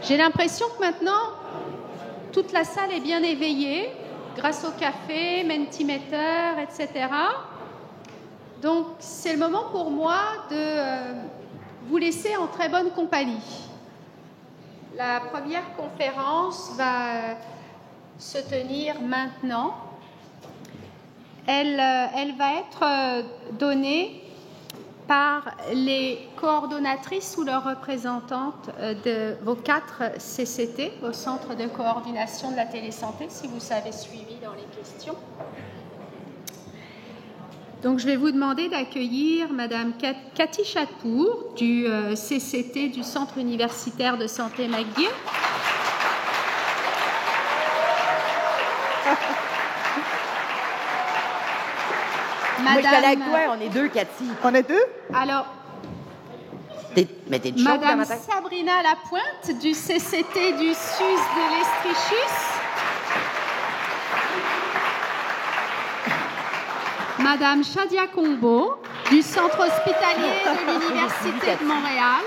J'ai l'impression que maintenant, toute la salle est bien éveillée grâce au café, Mentimeter, etc. Donc, c'est le moment pour moi de vous laisser en très bonne compagnie. La première conférence va se tenir maintenant. Elle va être donnée par les coordonnatrices ou leurs représentantes de vos 4 CCT, au Centre de coordination de la télésanté, si vous avez suivi dans les questions. Donc, je vais vous demander d'accueillir Madame Cathy Chapour du CCT du Centre universitaire de santé McGill. Moi, je suis allée avec toi, on est 2, Cathy. On est 2? Alors, mais t'es chaude, Madame Sabrina Lapointe du CCT du SUS de l'Estrichus. Madame Shadia Combo du Centre hospitalier de l'Université de Montréal.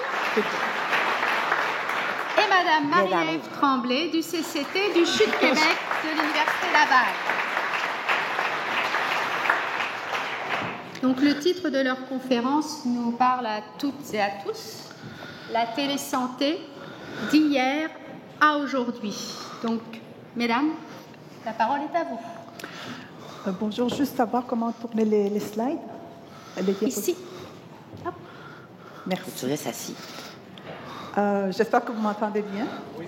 Et Madame Marie-Ève Tremblay du CCT du CHU de Québec de l'Université Laval. Donc, le titre de leur conférence nous parle à toutes et à tous, la télésanté d'hier à aujourd'hui. Donc, mesdames, la parole est à vous. Bonjour, juste savoir comment tourner les slides. Ici. Hop. Merci. Tu restes assis. J'espère que vous m'entendez bien. Oui.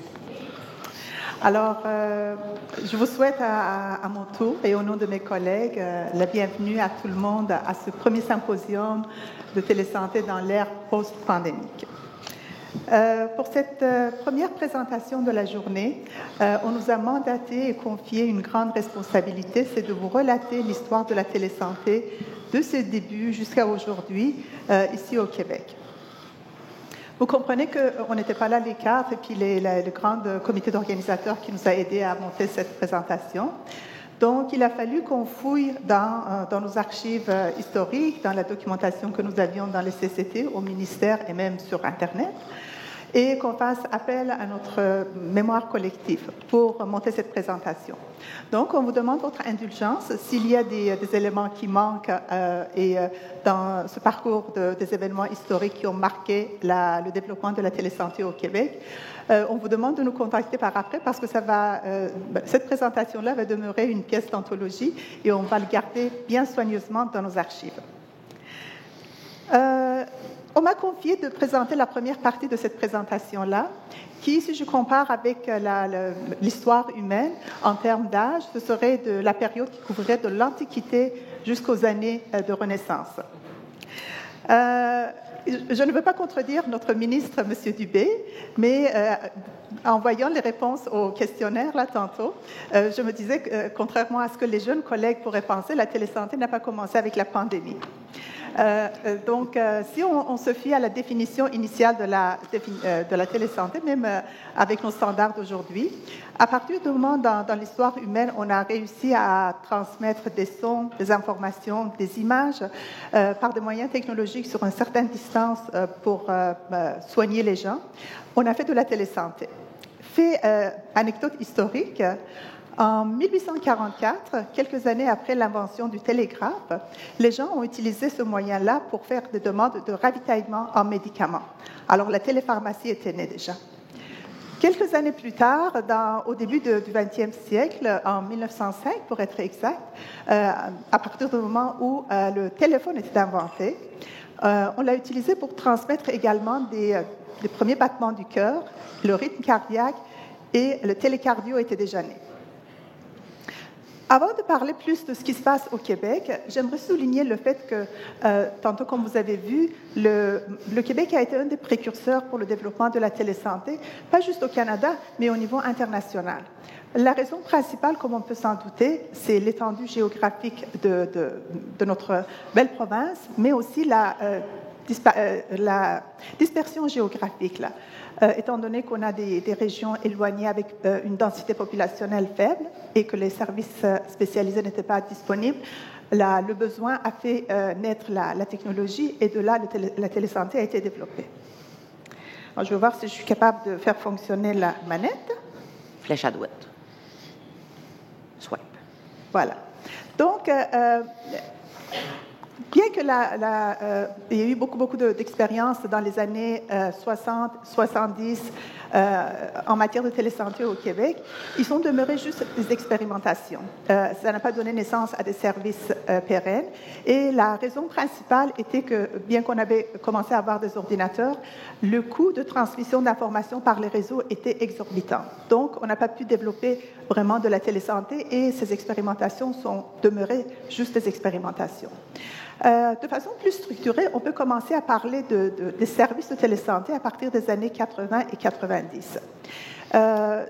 Alors, je vous souhaite à mon tour et au nom de mes collègues la bienvenue à tout le monde à ce premier symposium de télésanté dans l'ère post-pandémique. Pour cette première présentation de la journée, on nous a mandaté et confié une grande responsabilité, c'est de vous relater l'histoire de la télésanté de ses débuts jusqu'à aujourd'hui ici au Québec. Vous comprenez qu'on n'était pas là les 4 et puis le grand comité d'organisateurs qui nous a aidés à monter cette présentation. Donc, il a fallu qu'on fouille dans nos archives historiques, dans la documentation que nous avions dans les CCT, au ministère et même sur Internet, et qu'on fasse appel à notre mémoire collective pour monter cette présentation. Donc, on vous demande votre indulgence s'il y a des éléments qui manquent dans ce parcours des événements historiques qui ont marqué le développement de la télésanté au Québec. On vous demande de nous contacter par après parce que cette présentation-là va demeurer une pièce d'anthologie et on va le garder bien soigneusement dans nos archives. On m'a confié de présenter la première partie de cette présentation-là, qui, si je compare avec l'histoire humaine en termes d'âge, ce serait de la période qui couvrirait de l'Antiquité jusqu'aux années de Renaissance. Je ne veux pas contredire notre ministre, M. Dubé, mais en voyant les réponses au questionnaire, là, tantôt, je me disais que, contrairement à ce que les jeunes collègues pourraient penser, la télésanté n'a pas commencé avec la pandémie. Donc, si on se fie à la définition initiale de la télésanté, même avec nos standards d'aujourd'hui, à partir du moment dans l'histoire humaine, on a réussi à transmettre des sons, des informations, des images par des moyens technologiques sur une certaine distance pour soigner les gens, on a fait de la télésanté. Fait anecdote historique, en 1844, quelques années après l'invention du télégraphe, les gens ont utilisé ce moyen-là pour faire des demandes de ravitaillement en médicaments. Alors, la télépharmacie était née déjà. Quelques années plus tard, au début du XXe siècle, en 1905 pour être exact, à partir du moment où le téléphone était inventé, on l'a utilisé pour transmettre également des premiers battements du cœur, le rythme cardiaque et le télécardio était déjà né. Avant de parler plus de ce qui se passe au Québec, j'aimerais souligner le fait que, tantôt comme vous avez vu, le Québec a été un des précurseurs pour le développement de la télésanté, pas juste au Canada, mais au niveau international. La raison principale, comme on peut s'en douter, c'est l'étendue géographique de notre belle province, mais aussi la dispersion géographique, là. Étant donné qu'on a des régions éloignées avec une densité populationnelle faible et que les services spécialisés n'étaient pas disponibles, le besoin a fait naître la technologie et de là, la télésanté a été développée. Alors, je vais voir si je suis capable de faire fonctionner la manette. Flèche à droite. Swipe. Voilà. Donc, bien que il y a eu beaucoup d'expériences dans les années 60, 70 en matière de télésanté au Québec, ils sont demeurés juste des expérimentations. Ça n'a pas donné naissance à des services pérennes. Et la raison principale était que, bien qu'on avait commencé à avoir des ordinateurs, le coût de transmission d'informations par les réseaux était exorbitant. Donc, on n'a pas pu développer vraiment de la télésanté et ces expérimentations sont demeurées juste des expérimentations. De façon plus structurée, on peut commencer à parler des services de télésanté à partir des années 80 et 90.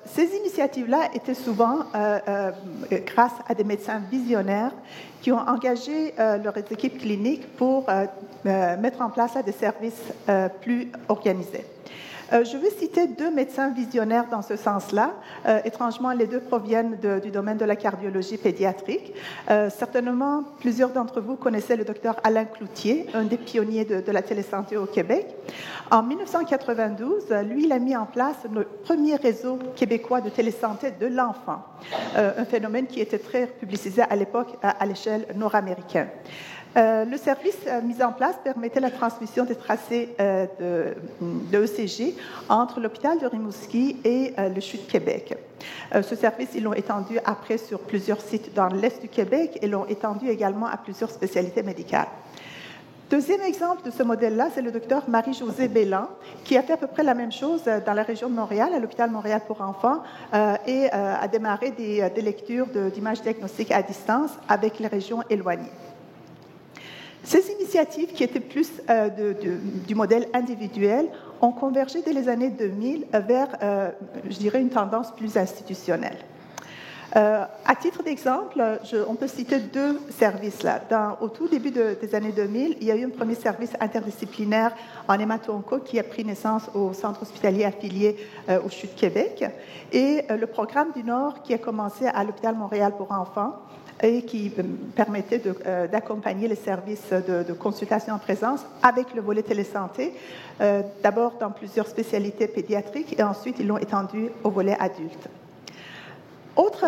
Ces initiatives-là étaient souvent grâce à des médecins visionnaires qui ont engagé leurs équipes cliniques pour mettre en place des services plus organisés. Je vais citer deux médecins visionnaires dans ce sens-là. Étrangement, les deux proviennent du domaine de la cardiologie pédiatrique. Certainement, plusieurs d'entre vous connaissaient le docteur Alain Cloutier, un des pionniers de la télésanté au Québec. En 1992, lui, il a mis en place le premier réseau québécois de télésanté de l'enfant, un phénomène qui était très publicisé à l'époque à l'échelle nord-américaine. Le service mis en place permettait la transmission des tracés de ECG entre l'hôpital de Rimouski et le CHU de Québec. Ce service, ils l'ont étendu après sur plusieurs sites dans l'est du Québec et l'ont étendu également à plusieurs spécialités médicales. Deuxième exemple de ce modèle-là, c'est le docteur Marie-Josée Bélan, qui a fait à peu près la même chose dans la région de Montréal, à l'hôpital Montréal pour enfants, et a démarré des lectures d'images diagnostiques à distance avec les régions éloignées. Ces initiatives, qui étaient plus du modèle individuel, ont convergé dès les années 2000 vers, je dirais, une tendance plus institutionnelle. À titre d'exemple, on peut citer deux services là. Au tout début des années 2000, il y a eu un premier service interdisciplinaire en hémato-onco qui a pris naissance au centre hospitalier affilié au CHU de Québec, et le programme du Nord qui a commencé à l'hôpital Montréal pour enfants et qui permettait d'accompagner les services de consultation en présence avec le volet télésanté, d'abord dans plusieurs spécialités pédiatriques et ensuite ils l'ont étendu au volet adulte. Autre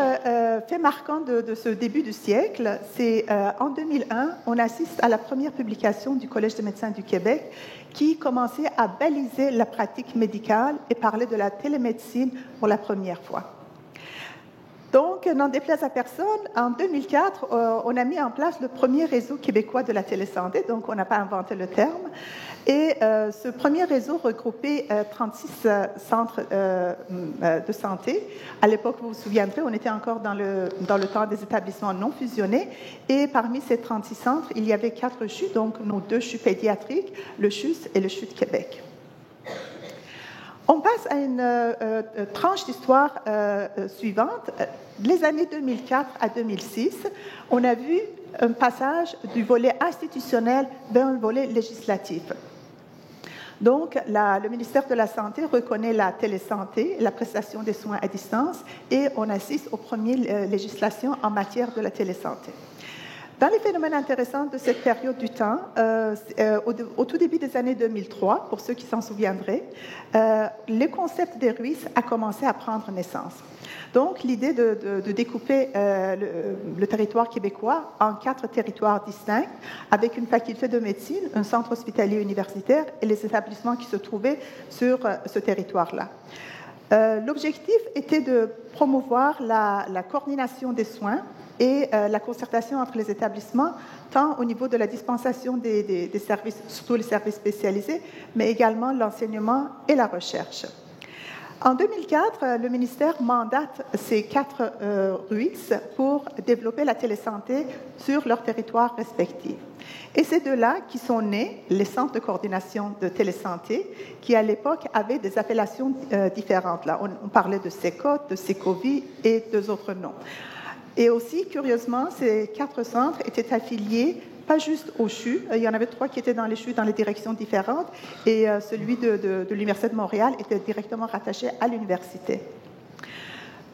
fait marquant de ce début du siècle, c'est en 2001, on assiste à la première publication du Collège des médecins du Québec qui commençait à baliser la pratique médicale et parlait de la télémédecine pour la première fois. Donc, n'en déplaise à personne, en 2004, on a mis en place le premier réseau québécois de la télésanté, donc on n'a pas inventé le terme. Et ce premier réseau regroupait 36 centres de santé. À l'époque, vous vous souviendrez, on était encore dans le temps des établissements non fusionnés. Et parmi ces 36 centres, il y avait 4 CHU, donc nos 2 CHU pédiatriques, le CHUS et le CHU de Québec. On passe à une tranche d'histoire suivante. Les années 2004 à 2006, on a vu un passage du volet institutionnel vers un volet législatif. Donc, le ministère de la Santé reconnaît la télésanté, la prestation des soins à distance, et on assiste aux premières législations en matière de la télésanté. Dans les phénomènes intéressants de cette période du temps, au tout début des années 2003, pour ceux qui s'en souviendraient, le concept des RUIS a commencé à prendre naissance. Donc, l'idée de découper le territoire québécois en 4 territoires distincts, avec une faculté de médecine, un centre hospitalier universitaire et les établissements qui se trouvaient sur ce territoire-là. L'objectif était de promouvoir la coordination des soins et la concertation entre les établissements, tant au niveau de la dispensation des services, surtout les services spécialisés, mais également l'enseignement et la recherche. En 2004, le ministère mandate ces 4 RUIS pour développer la télésanté sur leurs territoires respectifs. Et c'est de là qui sont nés les centres de coordination de télésanté, qui à l'époque avaient des appellations différentes. Là, on parlait de CECOT, de CECOVI et 2 autres noms. Et aussi, curieusement, ces 4 centres étaient affiliés pas juste au CHU, il y en avait 3 qui étaient dans les CHU dans les directions différentes, et celui de l'Université de Montréal était directement rattaché à l'université.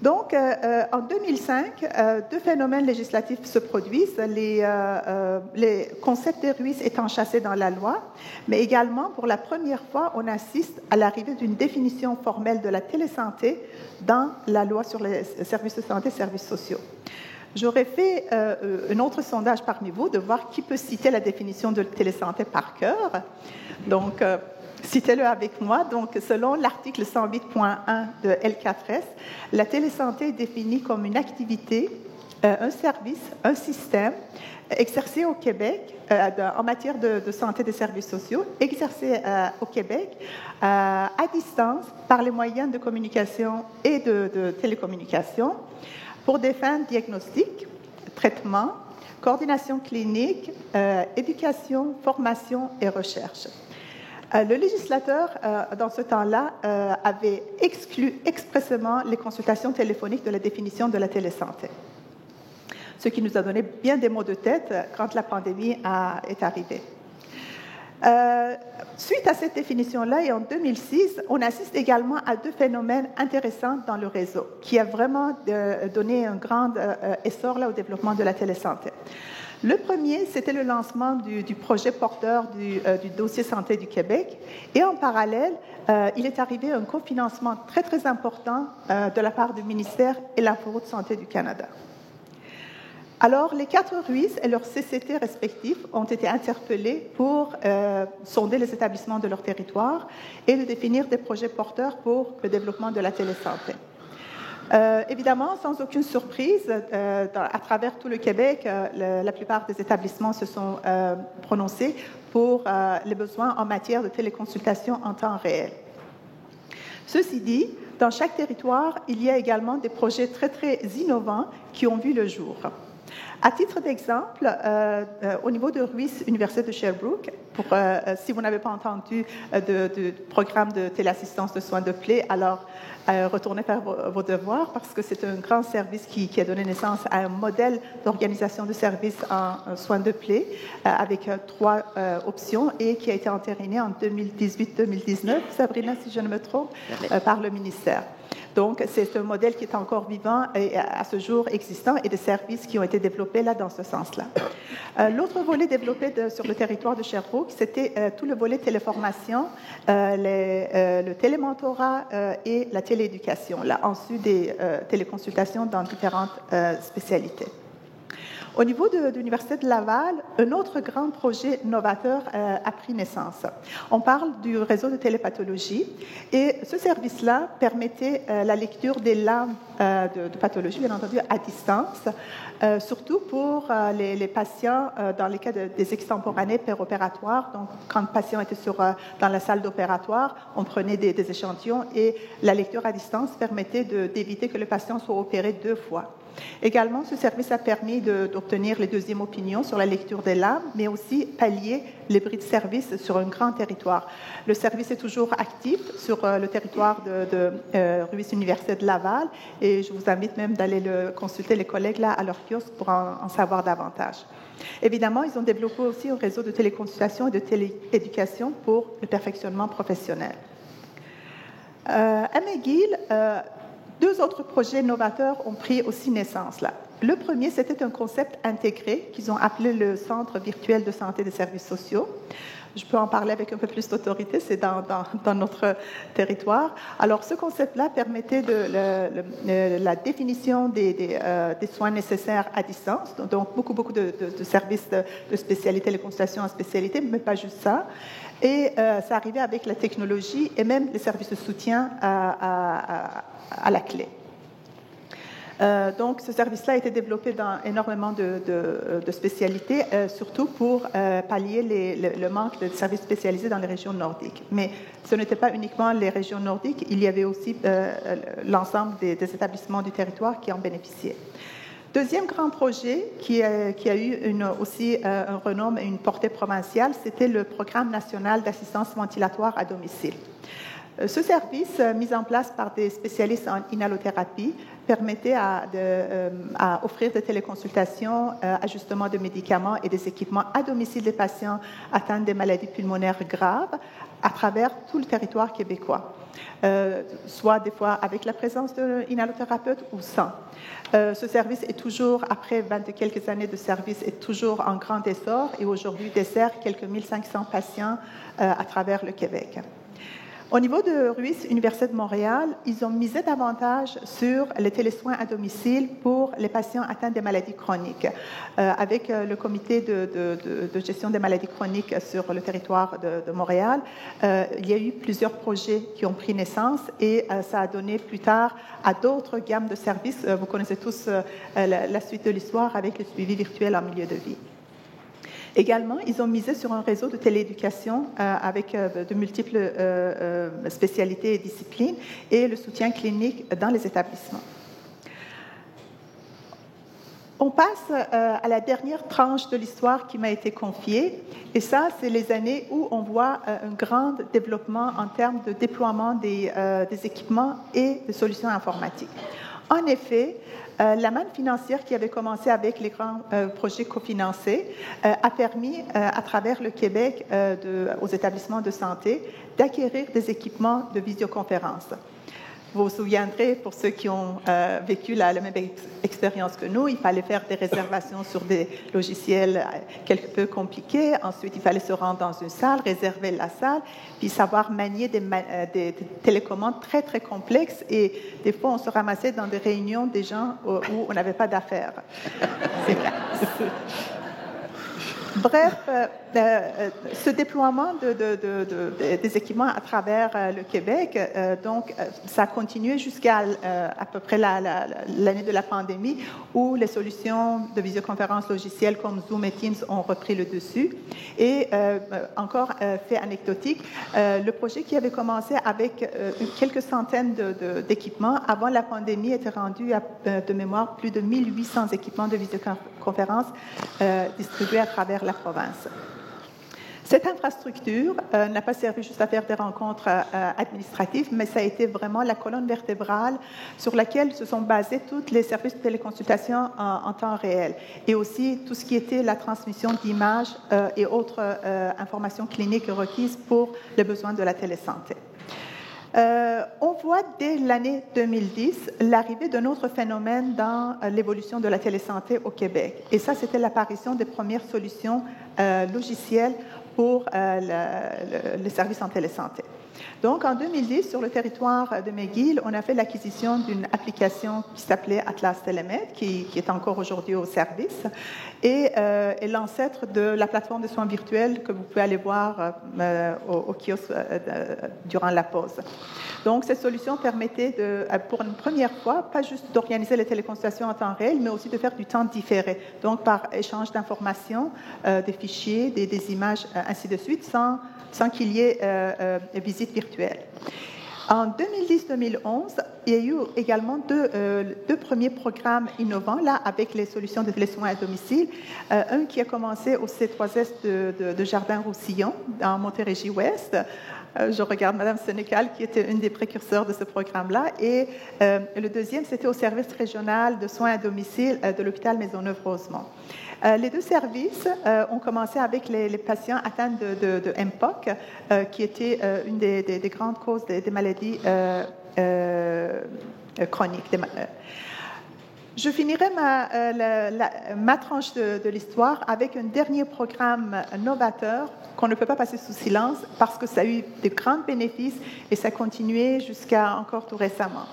Donc, en 2005, deux phénomènes législatifs se produisent, les concepts des RUIS étant chassés dans la loi, mais également, pour la première fois, on assiste à l'arrivée d'une définition formelle de la télésanté dans la loi sur les services de santé et services sociaux. J'aurais fait un autre sondage parmi vous de voir qui peut citer la définition de télésanté par cœur. Donc, citez-le avec moi. Donc, selon l'article 108.1 de L4S, la télésanté est définie comme une activité, un service, un système exercé au Québec en matière de santé et des services sociaux, exercé au Québec à distance par les moyens de communication et de télécommunication pour des fins diagnostiques, traitement, coordination clinique, éducation, formation et recherche. Le législateur, dans ce temps-là, avait exclu expressément les consultations téléphoniques de la définition de la télésanté, ce qui nous a donné bien des maux de tête quand la pandémie est arrivée. Suite à cette définition-là, et en 2006, on assiste également à deux phénomènes intéressants dans le réseau, qui a vraiment donné un grand essor là, au développement de la télésanté. Le premier, c'était le lancement du projet porteur du dossier santé du Québec. Et en parallèle, il est arrivé un cofinancement très, très important de la part du ministère et la Bureau de santé du Canada. Alors, les 4 RUIS et leurs CCT respectifs ont été interpellés pour sonder les établissements de leur territoire et de définir des projets porteurs pour le développement de la télésanté. Évidemment, sans aucune surprise, à travers tout le Québec, la plupart des établissements se sont prononcés pour les besoins en matière de téléconsultation en temps réel. Ceci dit, dans chaque territoire, il y a également des projets très, très innovants qui ont vu le jour. À titre d'exemple, au niveau de RUIS, Université de Sherbrooke, si vous n'avez pas entendu de programme de téléassistance de soins de plaie, alors retournez faire vos devoirs parce que c'est un grand service qui a donné naissance à un modèle d'organisation de services en soins de plaie avec 3 options et qui a été entériné en 2018-2019, Sabrina, si je ne me trompe, par le ministère. Donc, c'est un modèle qui est encore vivant et à ce jour existant et des services qui ont été développés là dans ce sens-là. L'autre volet développé sur le territoire de Sherbrooke, c'était tout le volet téléformation, le télémentorat et la télééducation, là, en sus des téléconsultations dans différentes spécialités. Au niveau de l'Université de Laval, un autre grand projet novateur a pris naissance. On parle du réseau de télépathologie et ce service-là permettait la lecture des lames de pathologie, bien entendu, à distance, surtout pour les patients dans les cas des extemporanés péropératoires. Donc, quand le patient était dans la salle d'opératoire, on prenait des échantillons et la lecture à distance permettait d'éviter que le patient soit opéré 2 fois. Également, ce service a permis d'obtenir les deuxièmes opinions sur la lecture des lames, mais aussi pallier les bris de service sur un grand territoire. Le service est toujours actif sur le territoire de RUIS Université de Laval et je vous invite même d'aller consulter les collègues là à leur kiosque pour en savoir davantage. Évidemment, ils ont développé aussi un réseau de téléconsultation et de télééducation pour le perfectionnement professionnel. À McGill, 2 autres projets novateurs ont pris aussi naissance là. Le premier, c'était un concept intégré qu'ils ont appelé le Centre virtuel de santé des services sociaux. Je peux en parler avec un peu plus d'autorité, c'est dans notre territoire. Alors, ce concept-là permettait la définition des soins nécessaires à distance, donc beaucoup de services de spécialité, les consultations en spécialité, mais pas juste ça. Et ça arrivait avec la technologie et même les services de soutien à la clé. Donc, ce service-là a été développé dans énormément de spécialités, surtout pour pallier le manque de services spécialisés dans les régions nordiques. Mais ce n'était pas uniquement les régions nordiques, il y avait aussi l'ensemble des établissements du territoire qui en bénéficiaient. Deuxième grand projet qui a eu aussi un renom et une portée provinciale, c'était le Programme national d'assistance ventilatoire à domicile. Ce service, mis en place par des spécialistes en inhalothérapie, permettait à offrir des téléconsultations, ajustement de médicaments et des équipements à domicile des patients atteints des maladies pulmonaires graves à travers tout le territoire québécois. soit des fois avec la présence d'un inhalothérapeute ou sans. Ce service est toujours, après 20 et quelques années de service, est toujours en grand essor et aujourd'hui dessert quelques 1500 patients à travers le Québec. Au niveau de RUIS, Université de Montréal, ils ont misé davantage sur les télésoins à domicile pour les patients atteints des maladies chroniques. Avec le comité de gestion des maladies chroniques sur le territoire de Montréal, il y a eu plusieurs projets qui ont pris naissance et ça a donné plus tard à d'autres gammes de services. Vous connaissez tous la suite de l'histoire avec le suivi virtuel en milieu de vie. Également, ils ont misé sur un réseau de télééducation avec de multiples spécialités et disciplines et le soutien clinique dans les établissements. On passe à la dernière tranche de l'histoire qui m'a été confiée, et ça, c'est les années où on voit un grand développement en termes de déploiement des équipements et de solutions informatiques. En effet, la manne financière qui avait commencé avec les grands projets cofinancés a permis, à travers le Québec, aux établissements de santé, d'acquérir des équipements de visioconférence. Vous vous souviendrez, pour ceux qui ont vécu la même expérience que nous, il fallait faire des réservations sur des logiciels quelque peu compliqués. Ensuite, il fallait se rendre dans une salle, réserver la salle, puis savoir manier des télécommandes très, très complexes. Et des fois, on se ramassait dans des réunions des gens où on n'avait pas d'affaires. Bref, ce déploiement des équipements à travers le Québec, donc, ça a continué jusqu'à à peu près l'année de la pandémie, où les solutions de visioconférence logicielles comme Zoom et Teams ont repris le dessus. Et encore fait anecdotique, le projet qui avait commencé avec quelques centaines d'équipements, avant la pandémie, était rendu à, de mémoire, plus de 1800 équipements de visioconférence distribués à travers la province. Cette infrastructure n'a pas servi juste à faire des rencontres administratives, mais ça a été vraiment la colonne vertébrale sur laquelle se sont basés tous les services de téléconsultation en temps réel, et aussi tout ce qui était la transmission d'images et autres informations cliniques requises pour les besoins de la télésanté. On voit dès l'année 2010 l'arrivée d'un autre phénomène dans l'évolution de la télésanté au Québec. Et ça, c'était l'apparition des premières solutions logicielles pour les services en télésanté. Donc, en 2010, sur le territoire de McGill, on a fait l'acquisition d'une application qui s'appelait Atlas Telemed, qui est encore aujourd'hui au service, et est l'ancêtre de la plateforme de soins virtuels que vous pouvez aller voir au kiosque durant la pause. Donc, cette solution permettait, pour une première fois, pas juste d'organiser les téléconsultations en temps réel, mais aussi de faire du temps différé, donc par échange d'informations, des fichiers, des images, ainsi de suite, sans qu'il y ait visite virtuelle. En 2010-2011, il y a eu également deux premiers programmes innovants là, avec les solutions de télésoins à domicile. Un qui a commencé au C3S de Jardin-Roussillon, dans Montérégie-Ouest. Je regarde Mme Sénécal, qui était une des précurseurs de ce programme-là. Et le deuxième, c'était au service régional de soins à domicile de l'hôpital Maisonneuve-Rosemont. Les deux services ont commencé avec les patients atteints de MPOC, qui était une des grandes causes des maladies chroniques. Je finirai ma tranche de l'histoire avec un dernier programme novateur qu'on ne peut pas passer sous silence parce que ça a eu de grands bénéfices et ça a continué jusqu'à encore tout récemment.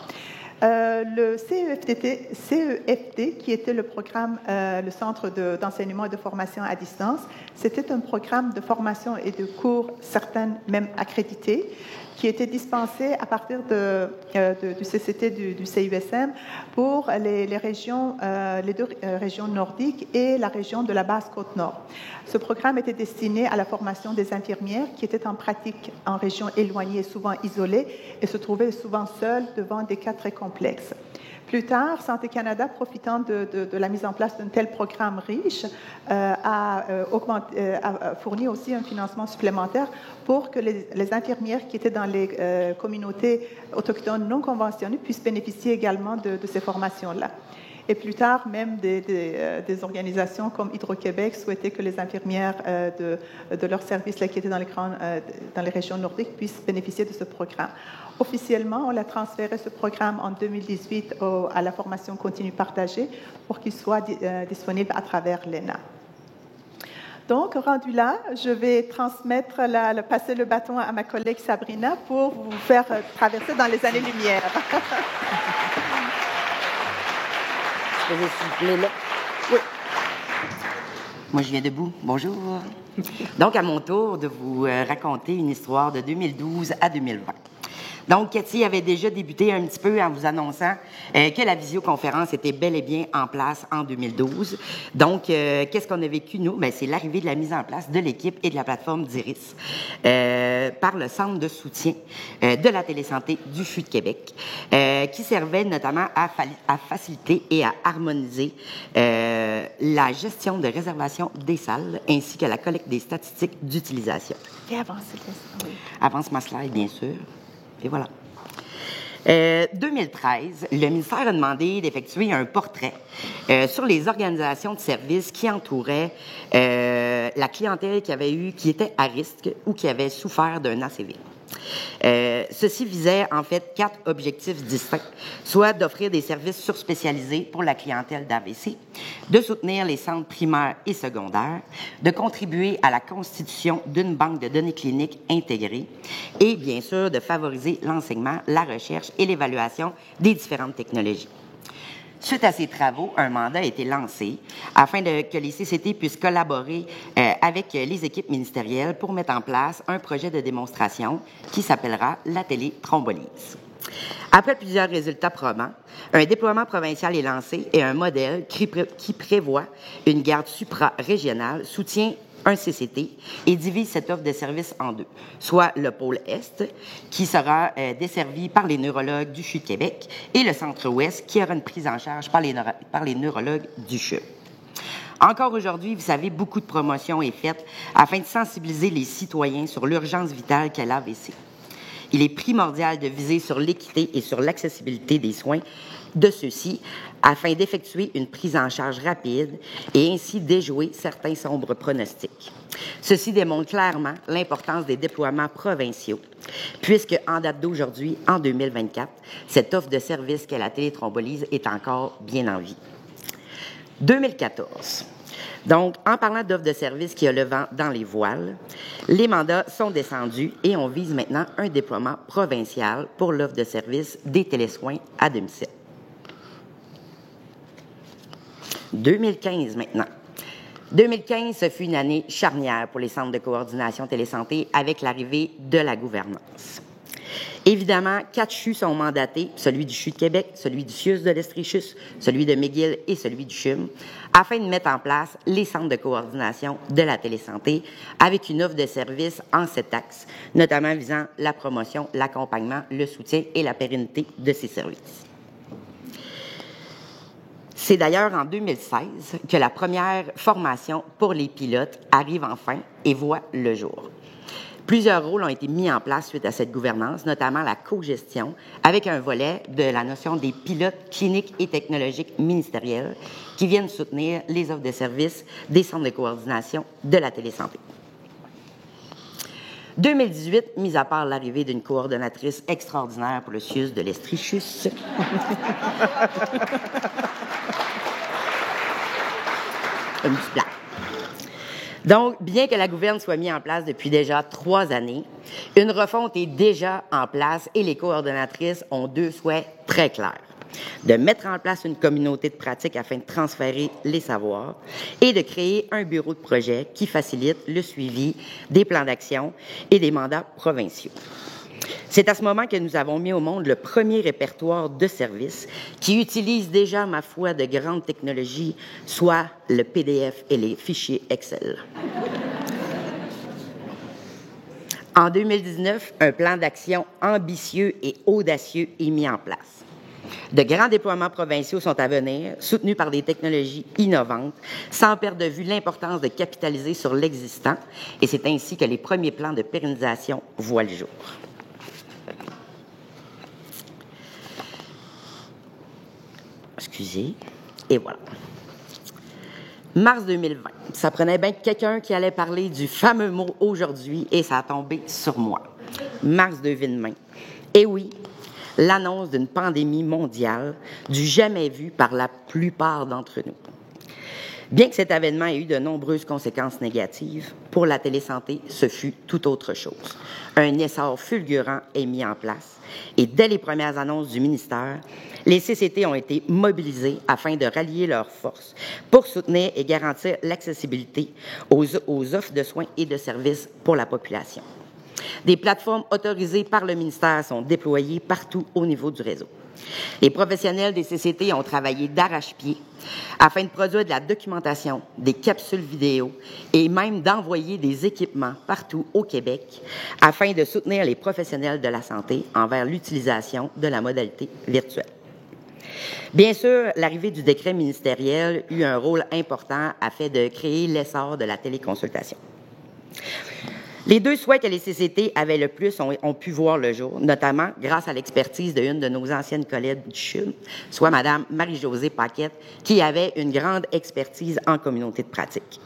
Le CEFT, qui était le programme, le Centre d'enseignement et de formation à distance, c'était un programme de formation et de cours, certains même accrédités, qui était dispensé à partir du CCT du CUSM pour les régions, les deux régions nordiques et la région de la Basse-Côte-Nord. Ce programme était destiné à la formation des infirmières qui étaient en pratique en région éloignée, souvent isolée, et se trouvaient souvent seules devant des cas très complexes. Plus tard, Santé Canada, profitant de la mise en place d'un tel programme riche, a fourni aussi un financement supplémentaire pour que les infirmières qui étaient dans les communautés autochtones non conventionnées puissent bénéficier également de ces formations-là. Et plus tard, même des organisations comme Hydro-Québec souhaitaient que les infirmières de leurs services qui étaient dans les régions nordiques puissent bénéficier de ce programme. Officiellement, on a transféré ce programme en 2018 à la formation continue partagée pour qu'il soit disponible à travers l'ENA. Donc, rendu là, je vais passer le bâton à ma collègue Sabrina pour vous faire traverser dans les années-lumière. Je vais souffler là. Oui. Moi, je viens debout. Bonjour. Donc, à mon tour de vous raconter une histoire de 2012 à 2020. Donc, Cathy avait déjà débuté un petit peu en vous annonçant que la visioconférence était bel et bien en place en 2012. Donc, qu'est-ce qu'on a vécu, nous? Bien, c'est l'arrivée de la mise en place de l'équipe et de la plateforme d'Iris par le Centre de soutien de la télésanté du CHU de Québec, qui servait notamment à faciliter et à harmoniser la gestion de réservation des salles ainsi que la collecte des statistiques d'utilisation. Et avancer. Oui. Avance ma slide, bien sûr. Et voilà. 2013, le ministère a demandé d'effectuer un portrait sur les organisations de services qui entouraient la clientèle qui était à risque ou qui avait souffert d'un ACV. Ceci visait en fait 4 objectifs distincts, soit d'offrir des services surspécialisés pour la clientèle d'AVC, de soutenir les centres primaires et secondaires, de contribuer à la constitution d'une banque de données cliniques intégrée et bien sûr de favoriser l'enseignement, la recherche et l'évaluation des différentes technologies. Suite à ces travaux, un mandat a été lancé afin que les CCT puissent collaborer avec les équipes ministérielles pour mettre en place un projet de démonstration qui s'appellera la télé-thrombolyse. Après plusieurs résultats probants, un déploiement provincial est lancé et un modèle qui prévoit une garde supra-régionale soutient un CCT et divise cette offre de services en 2, soit le pôle Est, qui sera desservi par les neurologues du CHU de Québec, et le centre-Ouest, qui aura une prise en charge par les neurologues du CHU. Encore aujourd'hui, vous savez, beaucoup de promotions est faite afin de sensibiliser les citoyens sur l'urgence vitale qu'est l'AVC. Il est primordial de viser sur l'équité et sur l'accessibilité des soins de ceux-ci afin d'effectuer une prise en charge rapide et ainsi déjouer certains sombres pronostics. Ceci démontre clairement l'importance des déploiements provinciaux, puisque en date d'aujourd'hui, en 2024, cette offre de service qu'est la téléthrombolyse est encore bien en vie. 2014. Donc, en parlant d'offres de services qui a le vent dans les voiles, les mandats sont descendus et on vise maintenant un déploiement provincial pour l'offre de services des télésoins à domicile. 2015 maintenant. 2015, ce fut une année charnière pour les centres de coordination télésanté avec l'arrivée de la gouvernance. Évidemment, 4 CHU sont mandatés, celui du CHU de Québec, celui du CIUS de l'Estrie-Chus, celui de McGill et celui du CHUM, afin de mettre en place les centres de coordination de la télésanté avec une offre de services en 7 axes, notamment visant la promotion, l'accompagnement, le soutien et la pérennité de ces services. C'est d'ailleurs en 2016 que la première formation pour les pilotes arrive enfin et voit le jour. Plusieurs rôles ont été mis en place suite à cette gouvernance, notamment la cogestion, avec un volet de la notion des pilotes cliniques et technologiques ministériels qui viennent soutenir les offres de services des centres de coordination de la télésanté. 2018, mis à part l'arrivée d'une coordonnatrice extraordinaire pour le CIUS de l'Estrie-Chus. Un petit blague. Donc, bien que la gouverne soit mise en place depuis déjà 3 années, une refonte est déjà en place et les coordonnatrices ont 2 souhaits très clairs. De mettre en place une communauté de pratique afin de transférer les savoirs et de créer un bureau de projet qui facilite le suivi des plans d'action et des mandats provinciaux. C'est à ce moment que nous avons mis au monde le premier répertoire de services qui utilise déjà, ma foi, de grandes technologies, soit le PDF et les fichiers Excel. En 2019, un plan d'action ambitieux et audacieux est mis en place. De grands déploiements provinciaux sont à venir, soutenus par des technologies innovantes, sans perdre de vue l'importance de capitaliser sur l'existant, et c'est ainsi que les premiers plans de pérennisation voient le jour. Excusez. Et voilà. Mars 2020. Ça prenait bien quelqu'un qui allait parler du fameux mot aujourd'hui et ça a tombé sur moi. Mars 2020. Et oui, l'annonce d'une pandémie mondiale du jamais vu par la plupart d'entre nous. Bien que cet événement ait eu de nombreuses conséquences négatives, pour la télésanté, ce fut tout autre chose. Un essor fulgurant est mis en place et dès les premières annonces du ministère, les CCT ont été mobilisés afin de rallier leurs forces pour soutenir et garantir l'accessibilité aux offres de soins et de services pour la population. Des plateformes autorisées par le ministère sont déployées partout au niveau du réseau. Les professionnels des CCT ont travaillé d'arrache-pied afin de produire de la documentation, des capsules vidéo et même d'envoyer des équipements partout au Québec afin de soutenir les professionnels de la santé envers l'utilisation de la modalité virtuelle. Bien sûr, l'arrivée du décret ministériel eut un rôle important afin de créer l'essor de la téléconsultation. Les deux souhaits que les CCT avaient le plus ont pu voir le jour, notamment grâce à l'expertise d'une de nos anciennes collègues du CHUM, soit Mme Marie-Josée Paquette, qui avait une grande expertise en communauté de pratique.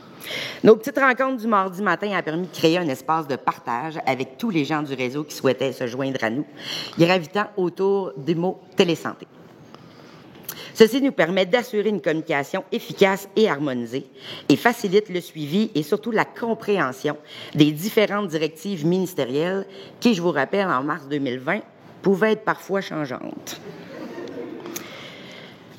Nos petites rencontres du mardi matin ont permis de créer un espace de partage avec tous les gens du réseau qui souhaitaient se joindre à nous, gravitant autour du mot télésanté. Ceci nous permet d'assurer une communication efficace et harmonisée et facilite le suivi et surtout la compréhension des différentes directives ministérielles qui, je vous rappelle, en mars 2020, pouvaient être parfois changeantes.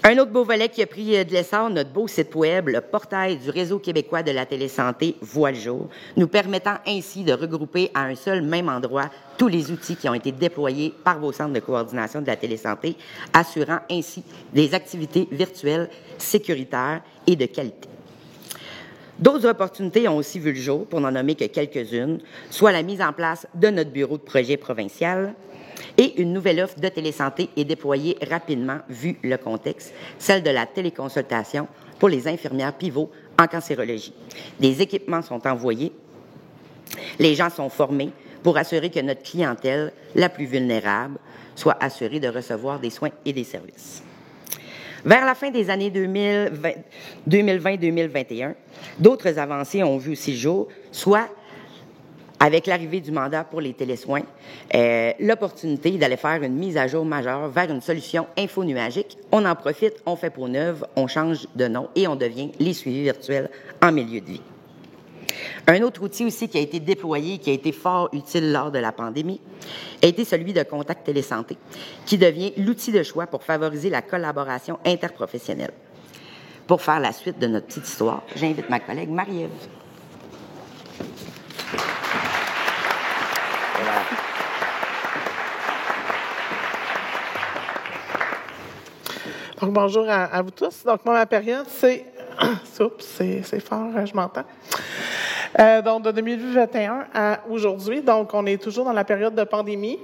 Un autre beau volet qui a pris de l'essor, notre beau site web, le portail du Réseau québécois de la télésanté, voit le jour, nous permettant ainsi de regrouper à un seul même endroit tous les outils qui ont été déployés par vos centres de coordination de la télésanté, assurant ainsi des activités virtuelles sécuritaires et de qualité. D'autres opportunités ont aussi vu le jour, pour n'en nommer que quelques-unes, soit la mise en place de notre bureau de projet provincial, et une nouvelle offre de télésanté est déployée rapidement, vu le contexte, celle de la téléconsultation pour les infirmières pivots en cancérologie. Des équipements sont envoyés, les gens sont formés pour assurer que notre clientèle, la plus vulnérable, soit assurée de recevoir des soins et des services. Vers la fin des années 2020-2021, d'autres avancées ont vu aussi le jour, soit avec l'arrivée du mandat pour les télésoins, l'opportunité d'aller faire une mise à jour majeure vers une solution infonuagique. On en profite, on fait peau neuve, on change de nom et on devient les suivis virtuels en milieu de vie. Un autre outil aussi qui a été déployé, qui a été fort utile lors de la pandémie, a été celui de Contact Télésanté, qui devient l'outil de choix pour favoriser la collaboration interprofessionnelle. Pour faire la suite de notre petite histoire, j'invite ma collègue Marie-Ève. Donc, bonjour à vous tous. Donc, moi, ma période, c'est... Oups, c'est fort, je m'entends. Donc, de 2021 à aujourd'hui, donc on est toujours dans la période de pandémie.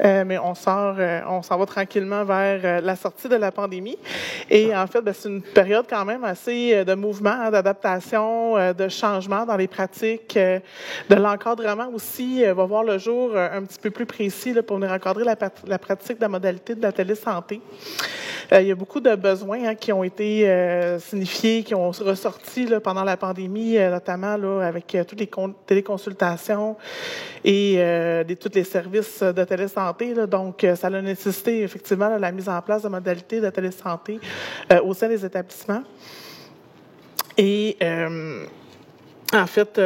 Mais on s'en va tranquillement vers la sortie de la pandémie. Et en fait, c'est une période quand même assez de mouvement, d'adaptation, de changement dans les pratiques, de l'encadrement aussi va voir le jour un petit peu plus précis là, pour venir encadrer la pratique de la modalité de la télésanté. Il y a beaucoup de besoins qui ont été signifiés, qui ont ressorti là, pendant la pandémie, notamment là, avec toutes les téléconsultations et tous les services de télésanté. Là. Donc, ça a nécessité effectivement là, la mise en place de modalités de télésanté au sein des établissements. Et en fait,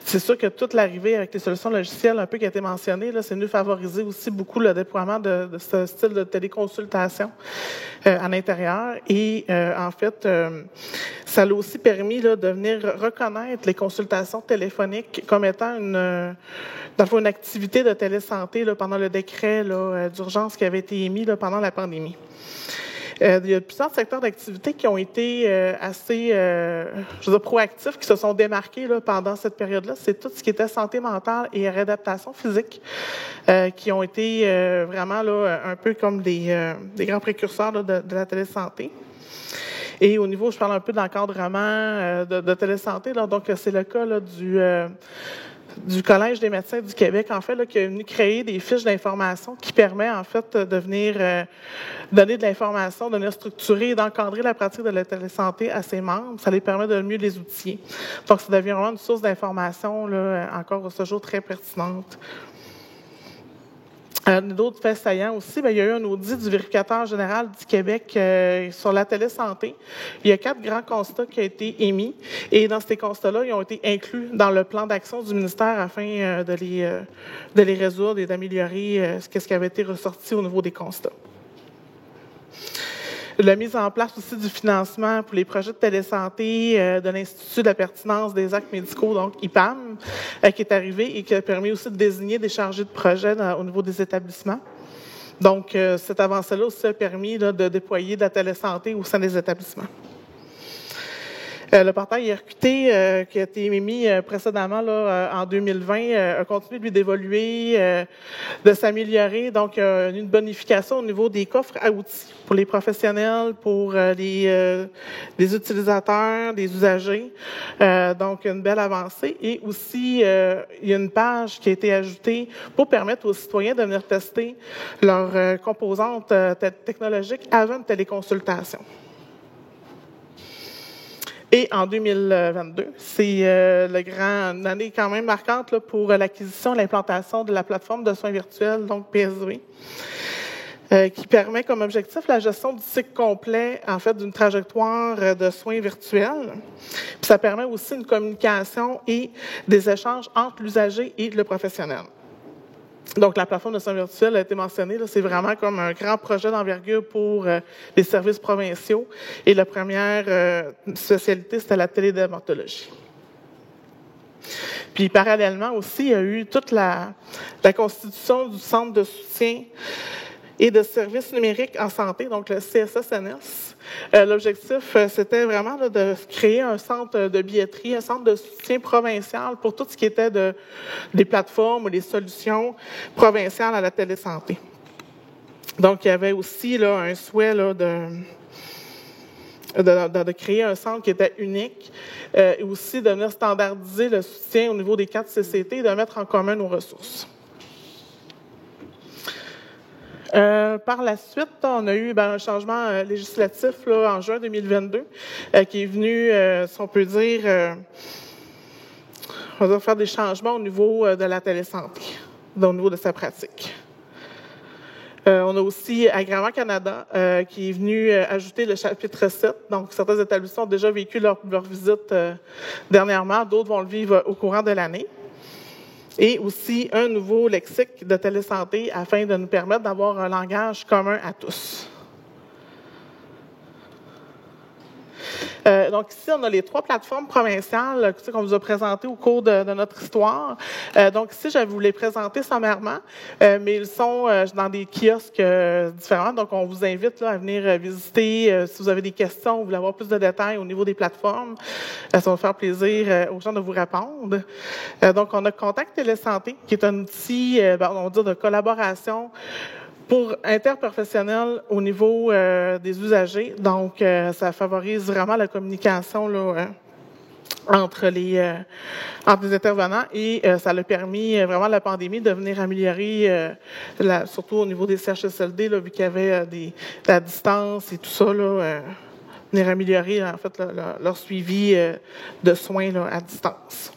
c'est sûr que toute l'arrivée avec les solutions logicielles un peu qui a été mentionnée, là, c'est venu favoriser aussi beaucoup le déploiement de ce style de téléconsultation à l'intérieur. Et en fait, ça l'a aussi permis là, de venir reconnaître les consultations téléphoniques comme étant une activité de télésanté là, pendant le décret là, d'urgence qui avait été émis là, pendant la pandémie. Il y a plusieurs secteurs d'activité qui ont été assez proactifs, qui se sont démarqués là, pendant cette période-là. C'est tout ce qui était santé mentale et réadaptation physique qui ont été vraiment là, un peu comme des grands précurseurs là, de la télésanté. Et au niveau, je parle un peu d'encadrement de télésanté, là, donc c'est le cas là, du Collège des médecins du Québec, en fait, là, qui est venu créer des fiches d'information qui permet, en fait, de venir donner de l'information, de venir structurer et d'encadrer la pratique de la télésanté à ses membres. Ça les permet de mieux les outiller. Donc, ça devient vraiment une source d'information, là, encore à ce jour, très pertinente. D'autres faits saillants aussi, il y a eu un audit du vérificateur général du Québec sur la télésanté. Il y a 4 grands constats qui ont été émis et dans ces constats-là, ils ont été inclus dans le plan d'action du ministère afin de les résoudre et d'améliorer ce qui avait été ressorti au niveau des constats. La mise en place aussi du financement pour les projets de télésanté de l'Institut de la pertinence des actes médicaux, donc IPAM, qui est arrivé et qui a permis aussi de désigner des chargés de projet au niveau des établissements. Donc, cette avancée-là aussi a permis de déployer de la télésanté au sein des établissements. Le portail IRQT, qui a été émis précédemment là, en 2020, a continué lui d'évoluer, de s'améliorer. Donc, une bonification au niveau des coffres à outils pour les professionnels, pour les utilisateurs, les usagers. Donc, une belle avancée. Et aussi, il y a une page qui a été ajoutée pour permettre aux citoyens de venir tester leurs composantes technologiques avant une téléconsultation. Et en 2022, c'est une année quand même marquante là, pour l'acquisition et l'implantation de la plateforme de soins virtuels, donc PSV, qui permet comme objectif la gestion du cycle complet, en fait, d'une trajectoire de soins virtuels. Puis ça permet aussi une communication et des échanges entre l'usager et le professionnel. Donc, la plateforme de soins virtuels a été mentionnée. C'est vraiment comme un grand projet d'envergure pour les services provinciaux. Et la première spécialité, c'était la télédermatologie. Puis, parallèlement aussi, il y a eu toute la constitution du Centre de soutien et de services numériques en santé, donc le CSSNS. L'objectif, c'était vraiment là, de créer un centre de billetterie, un centre de soutien provincial pour tout ce qui était des plateformes ou des solutions provinciales à la télésanté. Donc, il y avait aussi là, un souhait là, de créer un centre qui était unique et aussi de venir standardiser le soutien au niveau des 4 CCT et de mettre en commun nos ressources. Par la suite, on a eu un changement législatif là, en juin 2022 qui est venu, si on peut dire, faire des changements au niveau de la télésanté, au niveau de sa pratique. On a aussi Agrément Canada qui est venu ajouter le chapitre 7. Donc, certains établissements ont déjà vécu leur visite dernièrement, d'autres vont le vivre au courant de l'année. Et aussi un nouveau lexique de télésanté afin de nous permettre d'avoir un langage commun à tous. Donc ici, on a les 3 plateformes provinciales qu'on vous a présentées au cours de notre histoire. Donc ici, je vais vous les présenter sommairement, mais ils sont dans des kiosques différents. Donc on vous invite là, à venir visiter. Si vous avez des questions, vous voulez avoir plus de détails au niveau des plateformes, ça va faire plaisir aux gens de vous répondre. Donc on a Contact Télésanté, qui est un outil, on va dire, de collaboration pour interprofessionnel au niveau des usagers. Donc, ça favorise vraiment la communication là, entre les intervenants et ça a permis vraiment la pandémie de venir améliorer, surtout au niveau des CHSLD, là, vu qu'il y avait la distance et tout ça, là, venir améliorer en fait leur suivi de soins là, à distance.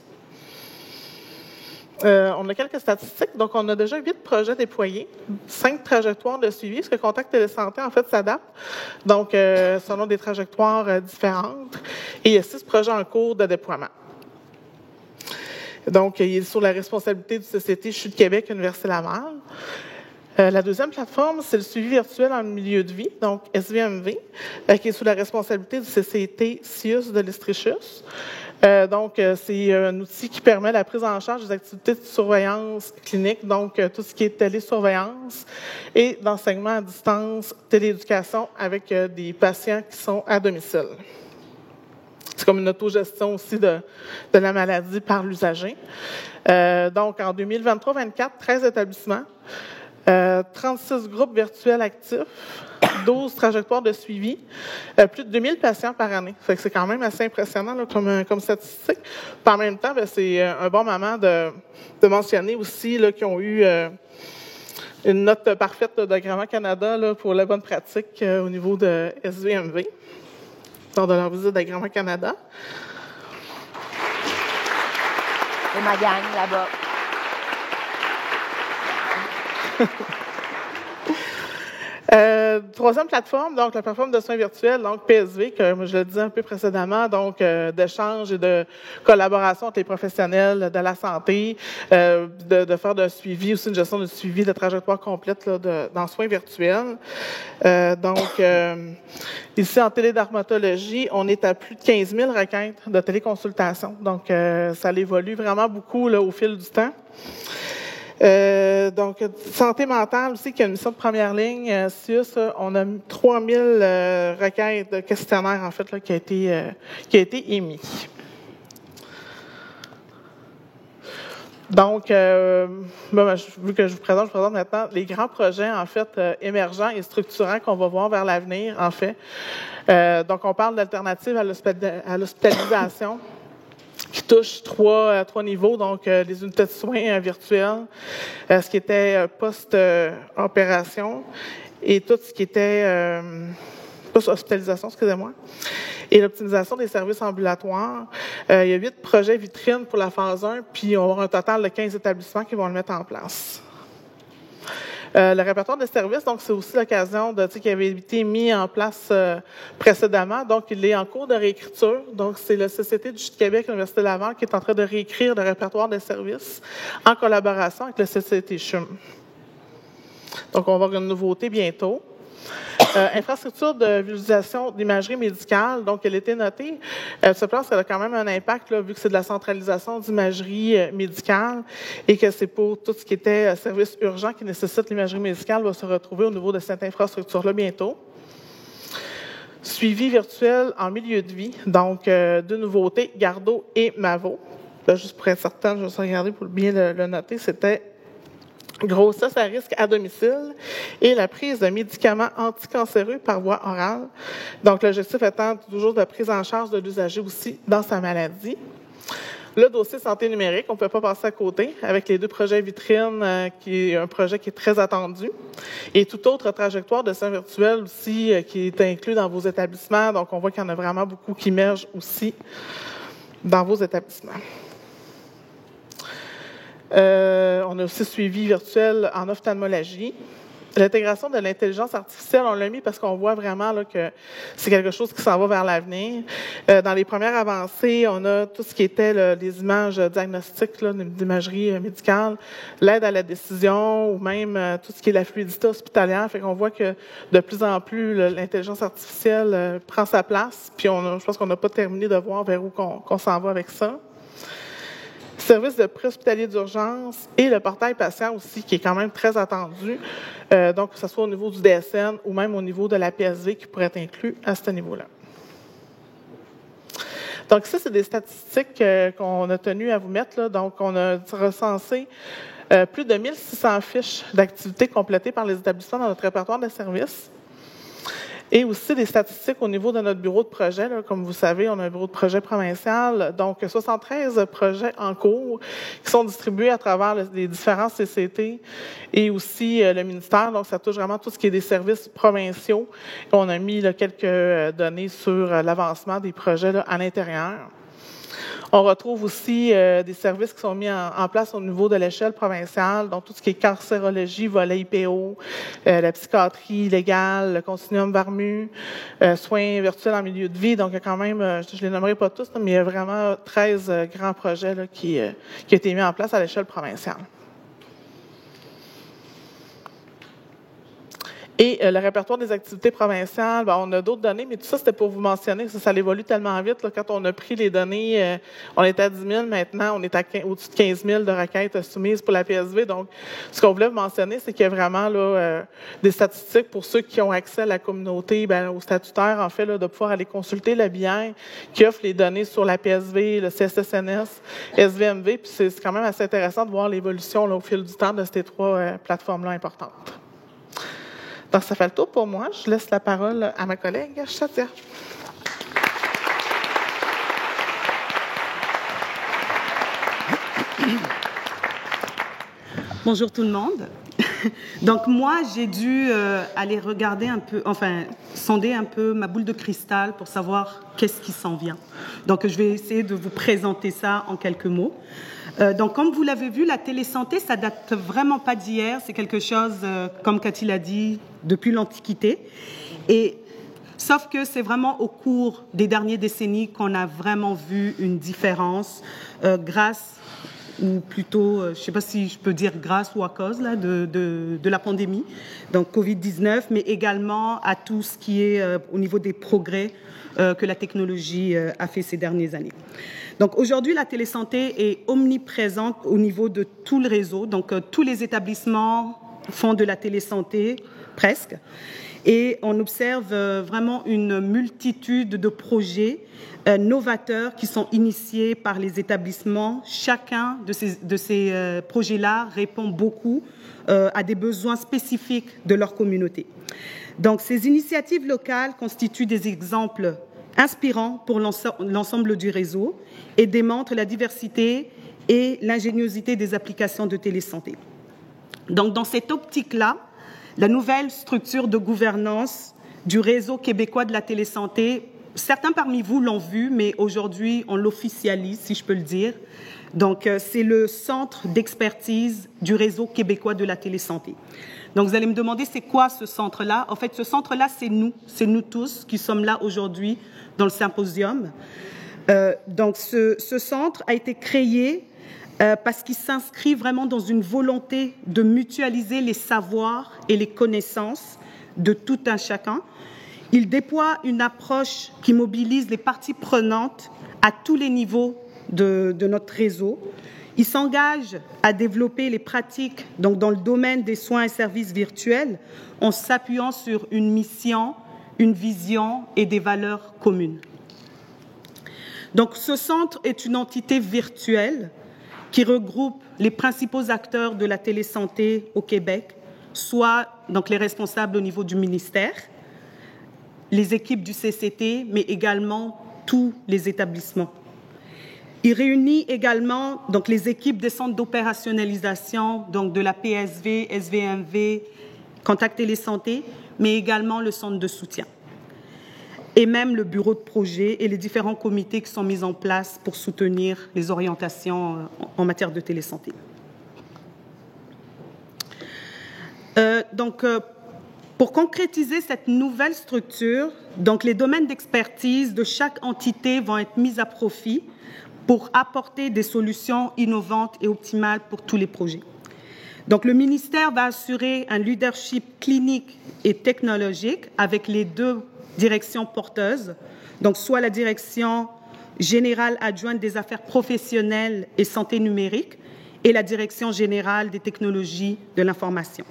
On a quelques statistiques. Donc, on a déjà 8 projets déployés, 5 trajectoires de suivi, parce que Contact Télésanté, en fait, s'adapte. Donc, selon des trajectoires différentes. Et il y a 6 projets en cours de déploiement. Donc, il est sur la responsabilité du CCT Chute Québec, Université Laval. La deuxième plateforme, c'est le suivi virtuel en milieu de vie, donc SVMV, qui est sous la responsabilité du CCT CIUS de l'Estrichus. Donc, c'est un outil qui permet la prise en charge des activités de surveillance clinique, donc tout ce qui est télésurveillance et d'enseignement à distance, télééducation avec des patients qui sont à domicile. C'est comme une autogestion aussi de la maladie par l'usager. Donc, en 2023-24, 13 établissements 36 groupes virtuels actifs, 12 trajectoires de suivi, plus de 2000 patients par année. Fait que c'est quand même assez impressionnant là, comme statistique. Puis en même temps, c'est un bon moment de mentionner aussi là, qu'ils ont eu une note parfaite d'Agrément Canada là, pour la bonne pratique au niveau de SVMV, lors de leur visite d'Agrément Canada. Et ma gang là-bas. Troisième plateforme, donc la plateforme de soins virtuels, donc PSV, que je le disais un peu précédemment, donc d'échange et de collaboration entre les professionnels de la santé, de faire de suivi, aussi une gestion de suivi de trajectoire complète là, dans soins virtuels. Ici, en télédermatologie, on est à plus de 15 000 requêtes de téléconsultation. Donc, ça évolue vraiment beaucoup là, au fil du temps. Santé mentale aussi, qui a une mission de première ligne. CIUS, on a 3000 requêtes de questionnaires, en fait, là, qui a été émis. Donc, vu que je vous présente maintenant les grands projets, en fait, émergents et structurants qu'on va voir vers l'avenir, en fait. Donc, on parle d'alternatives à l'hospitalisation, qui touche trois niveaux, donc les unités de soins virtuelles, ce qui était post-opération et tout ce qui était post-hospitalisation, excusez-moi, et l'optimisation des services ambulatoires. Il y a 8 projets vitrines pour la phase 1, puis on va avoir un total de 15 établissements qui vont le mettre en place. Le répertoire de services, donc c'est aussi l'occasion qui avait été mis en place précédemment. Donc, il est en cours de réécriture. Donc, c'est la Société du Chute Québec, l'Université Laval, qui est en train de réécrire le répertoire de services en collaboration avec la Société CHUM. Donc, on va avoir une nouveauté bientôt. Infrastructure de visualisation d'imagerie médicale, donc elle était notée. Ce plan, ça a quand même un impact, là, vu que c'est de la centralisation d'imagerie médicale et que c'est pour tout ce qui était service urgent qui nécessite l'imagerie médicale, va se retrouver au niveau de cette infrastructure-là bientôt. Suivi virtuel en milieu de vie, donc 2 nouveautés, Gardo et Mavo. Là, juste pour être certaine, je vais juste regarder pour bien le noter, c'était grossesse à risque à domicile et la prise de médicaments anticancéreux par voie orale. Donc, l'objectif étant toujours de prise en charge de l'usager aussi dans sa maladie. Le dossier santé numérique, on ne peut pas passer à côté avec les 2 projets vitrines, qui est un projet qui est très attendu. Et toute autre trajectoire de soins virtuels aussi qui est inclus dans vos établissements. Donc, on voit qu'il y en a vraiment beaucoup qui émergent aussi dans vos établissements. On a aussi suivi virtuel en ophtalmologie. L'intégration de l'intelligence artificielle, on l'a mis parce qu'on voit vraiment là, que c'est quelque chose qui s'en va vers l'avenir. Dans les premières avancées, on a tout ce qui était les images diagnostiques, d'imagerie médicale, l'aide à la décision ou même tout ce qui est la fluidité hospitalière. Fait qu'on voit que de plus en plus, l'intelligence artificielle prend sa place. Puis je pense qu'on n'a pas terminé de voir vers où qu'on s'en va avec ça. Service de préhospitalier d'urgence et le portail patient aussi, qui est quand même très attendu. Donc, que ce soit au niveau du DSN ou même au niveau de la PSV qui pourrait être inclus à ce niveau-là. Donc, ça, c'est des statistiques qu'on a tenu à vous mettre, là. Donc, on a recensé plus de 1600 fiches d'activités complétées par les établissements dans notre répertoire de services. Et aussi des statistiques au niveau de notre bureau de projet. Là. Comme vous savez, on a un bureau de projet provincial. Donc, 73 projets en cours qui sont distribués à travers les différents CCT et aussi le ministère. Donc, ça touche vraiment tout ce qui est des services provinciaux. Et on a mis là, quelques données sur l'avancement des projets là, à l'intérieur. On retrouve aussi des services qui sont mis en place au niveau de l'échelle provinciale, donc tout ce qui est cancérologie, volet IPO, la psychiatrie légale, le continuum VARMU, soins virtuels en milieu de vie. Donc, il y a quand même, je ne les nommerai pas tous, mais il y a vraiment 13 grands projets là, qui ont été mis en place à l'échelle provinciale. Et le répertoire des activités provinciales, on a d'autres données, mais tout ça, c'était pour vous mentionner, ça évolue tellement vite. Là, quand on a pris les données, on était à 10 000, maintenant, on est à au-dessus de 15 000 de requêtes soumises pour la PSV. Donc, ce qu'on voulait vous mentionner, c'est qu'il y a vraiment là, des statistiques pour ceux qui ont accès à la communauté, aux statutaires, en fait, là, de pouvoir aller consulter le bien qui offre les données sur la PSV, le CSSNS, SVMV, puis c'est quand même assez intéressant de voir l'évolution là, au fil du temps de ces trois plateformes-là importantes. Donc, ça fait le tour pour moi. Je laisse la parole à ma collègue, Chadia. Bonjour tout le monde. Donc, moi, j'ai dû aller regarder un peu, sonder un peu ma boule de cristal pour savoir qu'est-ce qui s'en vient. Donc, je vais essayer de vous présenter ça en quelques mots. Donc, comme vous l'avez vu, la télésanté, ça date vraiment pas d'hier. C'est quelque chose, comme Cathy l'a dit, depuis l'Antiquité. Et sauf que c'est vraiment au cours des dernières décennies qu'on a vraiment vu une différence grâce, ou plutôt, je ne sais pas si je peux dire grâce ou à cause là, de la pandémie, donc Covid-19, mais également à tout ce qui est au niveau des progrès que la technologie a fait ces dernières années. Donc aujourd'hui, la télésanté est omniprésente au niveau de tout le réseau. Donc tous les établissements font de la télésanté, presque. Et on observe vraiment une multitude de projets novateurs qui sont initiés par les établissements. Chacun de ces projets-là répond beaucoup à des besoins spécifiques de leur communauté. Donc ces initiatives locales constituent des exemples inspirants pour l'ensemble du réseau et démontrent la diversité et l'ingéniosité des applications de télésanté. Donc, dans cette optique-là, la nouvelle structure de gouvernance du réseau québécois de la télésanté, certains parmi vous l'ont vu, mais aujourd'hui, on l'officialise, si je peux le dire. Donc, c'est le centre d'expertise du réseau québécois de la télésanté. Donc, vous allez me demander, c'est quoi ce centre-là? En fait, ce centre-là, c'est nous tous qui sommes là aujourd'hui dans le symposium. Donc, ce centre a été créé parce qu'il s'inscrit vraiment dans une volonté de mutualiser les savoirs et les connaissances de tout un chacun. Il déploie une approche qui mobilise les parties prenantes à tous les niveaux de notre réseau. Il s'engage à développer les pratiques donc dans le domaine des soins et services virtuels en s'appuyant sur une mission, une vision et des valeurs communes. Donc, ce centre est une entité virtuelle qui regroupe les principaux acteurs de la télésanté au Québec, soit donc les responsables au niveau du ministère, les équipes du CCT, mais également tous les établissements. Il réunit également donc, les équipes des centres d'opérationnalisation, donc de la PSV, SVMV, Contact Télésanté, mais également le centre de soutien. Et même le bureau de projet et les différents comités qui sont mis en place pour soutenir les orientations en matière de télésanté. Pour concrétiser cette nouvelle structure, donc les domaines d'expertise de chaque entité vont être mis à profit pour apporter des solutions innovantes et optimales pour tous les projets. Donc, le ministère va assurer un leadership clinique et technologique avec les deux directions porteuses, donc soit la direction générale adjointe des affaires professionnelles et santé numérique et la direction générale des technologies de l'information.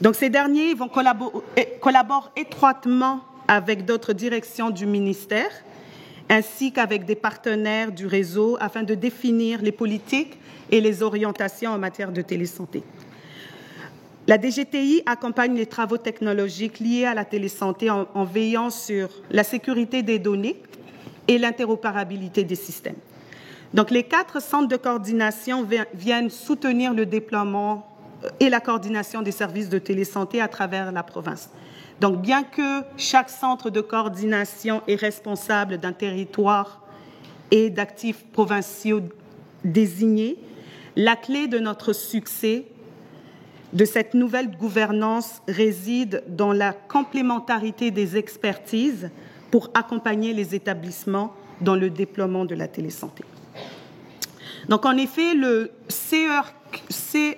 Donc, ces derniers vont collaborer étroitement avec d'autres directions du ministère ainsi qu'avec des partenaires du réseau afin de définir les politiques et les orientations en matière de télésanté. La DGTI accompagne les travaux technologiques liés à la télésanté en veillant sur la sécurité des données et l'interopérabilité des systèmes. Donc, les 4 centres de coordination viennent soutenir le déploiement et la coordination des services de télésanté à travers la province. Donc, bien que chaque centre de coordination est responsable d'un territoire et d'actifs provinciaux désignés, la clé de notre succès de cette nouvelle gouvernance réside dans la complémentarité des expertises pour accompagner les établissements dans le déploiement de la télésanté. Donc, en effet, le CERQT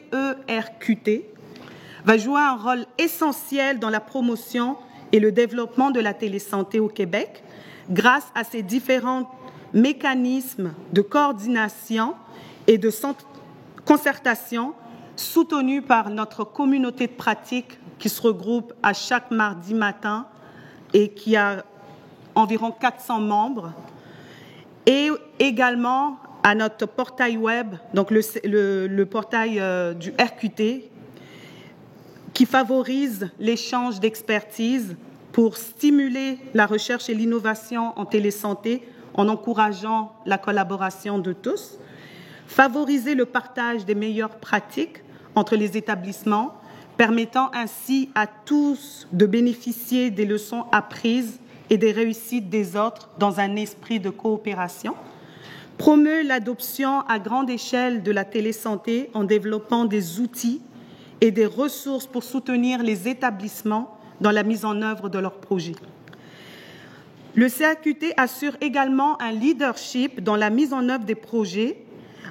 va jouer un rôle essentiel dans la promotion et le développement de la télésanté au Québec grâce à ses différents mécanismes de coordination et de concertation soutenus par notre communauté de pratique qui se regroupe à chaque mardi matin et qui a environ 400 membres, et également à notre portail web, donc le portail du RQT, qui favorise l'échange d'expertise pour stimuler la recherche et l'innovation en télésanté en encourageant la collaboration de tous, favoriser le partage des meilleures pratiques entre les établissements, permettant ainsi à tous de bénéficier des leçons apprises et des réussites des autres dans un esprit de coopération, promeut l'adoption à grande échelle de la télésanté en développant des outils et des ressources pour soutenir les établissements dans la mise en œuvre de leurs projets. Le CRQT assure également un leadership dans la mise en œuvre des projets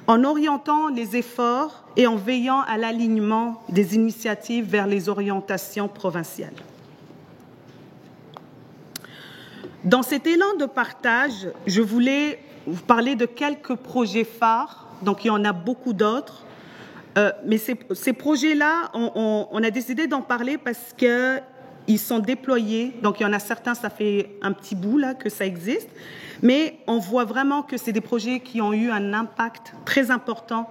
en orientant les efforts et en veillant à l'alignement des initiatives vers les orientations provinciales. Dans cet élan de partage, je voulais vous parler de quelques projets phares, donc il y en a beaucoup d'autres, mais ces projets-là, on a décidé d'en parler parce qu'ils sont déployés, donc il y en a certains, ça fait un petit bout là que ça existe, mais on voit vraiment que c'est des projets qui ont eu un impact très important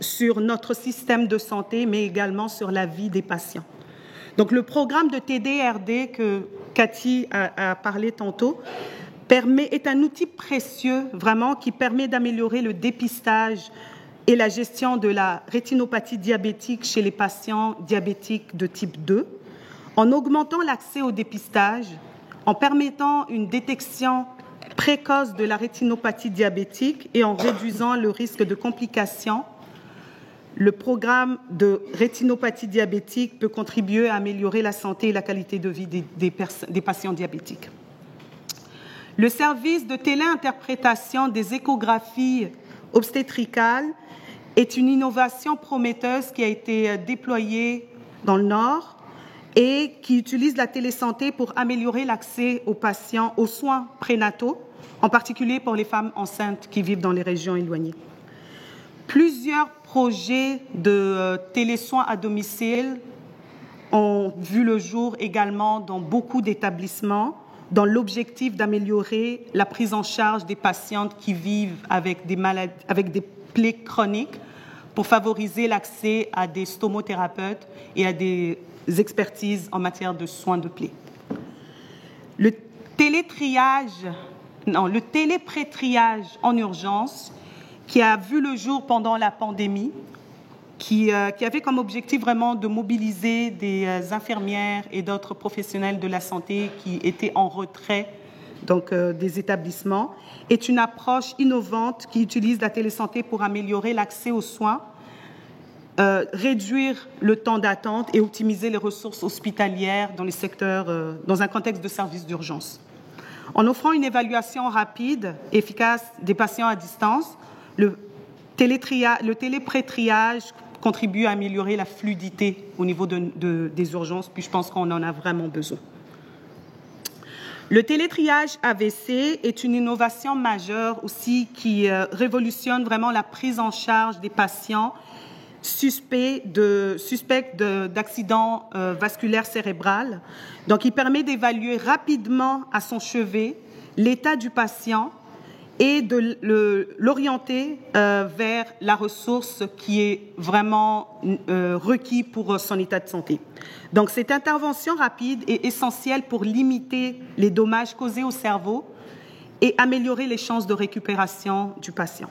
sur notre système de santé, mais également sur la vie des patients. Donc le programme de TDRD que Cathy a parlé tantôt est un outil précieux vraiment qui permet d'améliorer le dépistage et la gestion de la rétinopathie diabétique chez les patients diabétiques de type 2, en augmentant l'accès au dépistage, en permettant une détection précoce de la rétinopathie diabétique et en réduisant le risque de complications. Le programme de rétinopathie diabétique peut contribuer à améliorer la santé et la qualité de vie des patients diabétiques. Le service de téléinterprétation des échographies obstétricales est une innovation prometteuse qui a été déployée dans le Nord et qui utilise la télésanté pour améliorer l'accès aux patients aux soins prénataux, en particulier pour les femmes enceintes qui vivent dans les régions éloignées. Plusieurs projets de télésoins à domicile ont vu le jour également dans beaucoup d'établissements, dans l'objectif d'améliorer la prise en charge des patientes qui vivent avec des maladies, avec des plaies chroniques, pour favoriser l'accès à des stomothérapeutes et à des expertises en matière de soins de plaies. Le téléprétriage en urgence, qui a vu le jour pendant la pandémie, qui avait comme objectif vraiment de mobiliser des infirmières et d'autres professionnels de la santé qui étaient en retrait donc, des établissements, est une approche innovante qui utilise la télésanté pour améliorer l'accès aux soins, réduire le temps d'attente et optimiser les ressources hospitalières dans les secteurs, dans un contexte de service d'urgence. En offrant une évaluation rapide, efficace des patients à distance, le téléprétriage contribue à améliorer la fluidité au niveau des urgences, puis je pense qu'on en a vraiment besoin. Le télétriage AVC est une innovation majeure aussi qui révolutionne vraiment la prise en charge des patients suspects d'accident vasculaire cérébral. Donc, il permet d'évaluer rapidement à son chevet l'état du patient et de l'orienter vers la ressource qui est vraiment requise pour son état de santé. Donc, cette intervention rapide est essentielle pour limiter les dommages causés au cerveau et améliorer les chances de récupération du patient.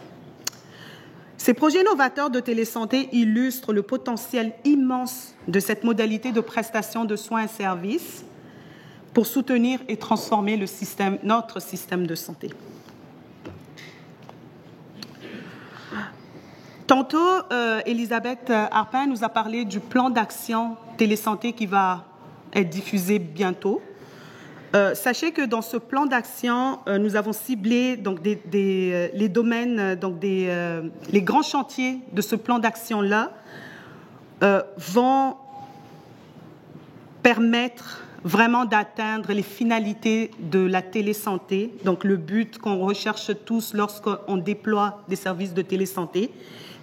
Ces projets novateurs de télésanté illustrent le potentiel immense de cette modalité de prestation de soins et services pour soutenir et transformer notre système de santé. Tantôt, Elisabeth Harpin nous a parlé du plan d'action télésanté qui va être diffusé bientôt. Sachez que dans ce plan d'action, nous avons ciblé donc, les domaines, donc les grands chantiers de ce plan d'action-là vont permettre vraiment d'atteindre les finalités de la télésanté, donc le but qu'on recherche tous lorsqu'on déploie des services de télésanté,